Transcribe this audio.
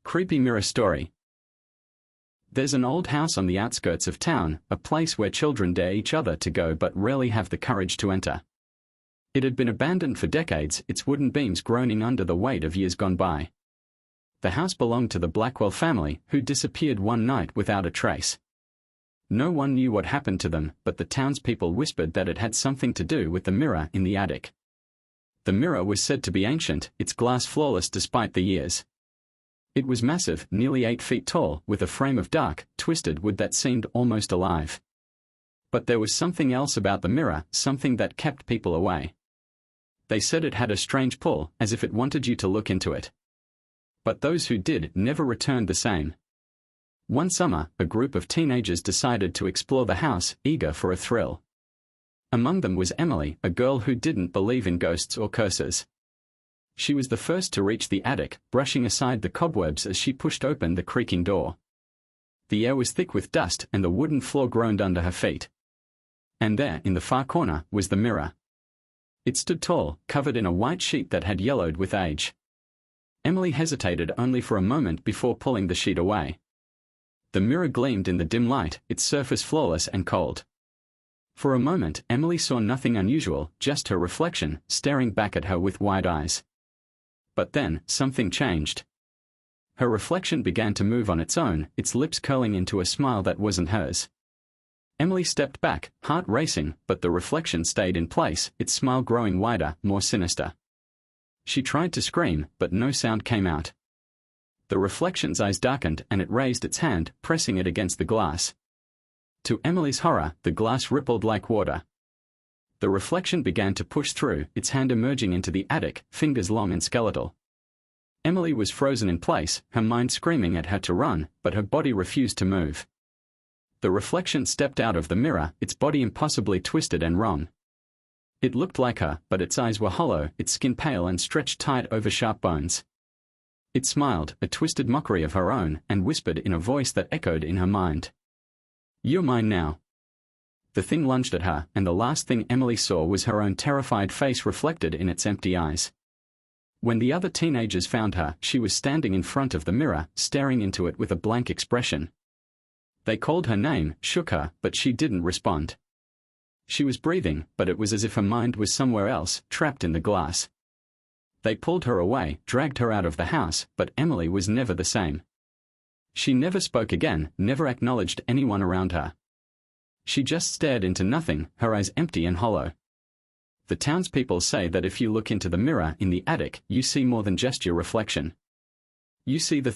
Creepy mirror story. There's an old house on the outskirts of town, a place where children dare each other to go but rarely have the courage to enter. It had been abandoned for decades, its wooden beams groaning under the weight of years gone by. The house belonged to the Blackwell family, who disappeared one night without a trace. No one knew what happened to them, but the townspeople whispered that it had something to do with the mirror in the attic. The mirror was said to be ancient, its glass flawless despite the years. It was massive, nearly 8 feet tall, with a frame of dark, twisted wood that seemed almost alive. But there was something else about the mirror, something that kept people away. They said it had a strange pull, as if it wanted you to look into it. But those who did never returned the same. One summer, a group of teenagers decided to explore the house, eager for a thrill. Among them was Emily, a girl who didn't believe in ghosts or curses. She was the first to reach the attic, brushing aside the cobwebs as she pushed open the creaking door. The air was thick with dust and the wooden floor groaned under her feet. And there, in the far corner, was the mirror. It stood tall, covered in a white sheet that had yellowed with age. Emily hesitated only for a moment before pulling the sheet away. The mirror gleamed in the dim light, its surface flawless and cold. For a moment, Emily saw nothing unusual, just her reflection, staring back at her with wide eyes. But then, something changed. Her reflection began to move on its own, its lips curling into a smile that wasn't hers. Emily stepped back, heart racing, but the reflection stayed in place, its smile growing wider, more sinister. She tried to scream, but no sound came out. The reflection's eyes darkened and it raised its hand, pressing it against the glass. To Emily's horror, the glass rippled like water. The reflection began to push through, its hand emerging into the attic, fingers long and skeletal. Emily was frozen in place, her mind screaming at her to run, but her body refused to move. The reflection stepped out of the mirror, its body impossibly twisted and wrong. It looked like her, but its eyes were hollow, its skin pale and stretched tight over sharp bones. It smiled, a twisted mockery of her own, and whispered in a voice that echoed in her mind. "You're mine now." The thing lunged at her, and the last thing Emily saw was her own terrified face reflected in its empty eyes. When the other teenagers found her, she was standing in front of the mirror, staring into it with a blank expression. They called her name, shook her, but she didn't respond. She was breathing, but it was as if her mind was somewhere else, trapped in the glass. They pulled her away, dragged her out of the house, but Emily was never the same. She never spoke again, never acknowledged anyone around her. She just stared into nothing, her eyes empty and hollow. The townspeople say that if you look into the mirror in the attic, you see more than just your reflection. You see the thing